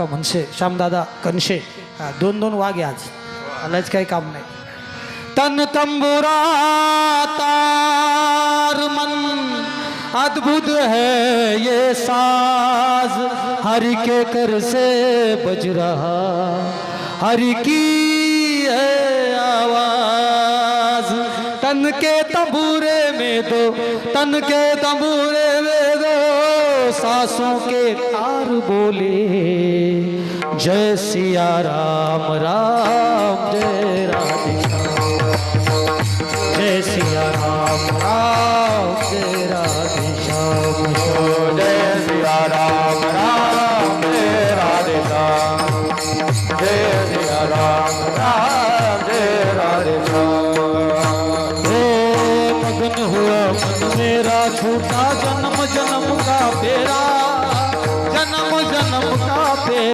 म्हणशे श्यामदादा कनशे दोन दोन वाघ आहे आज आलाच काही काम नाही. तन तंबुरा तार मन अद्भुत है ये साज, हरि के कर से बज रहा हरि की है आवाज. तन के तंबूरे में दो, तन के तंबूरे में दो सांसों के तार बोले, जय सिया राम राम जय राधे श्याम, जय सिया राम राम जय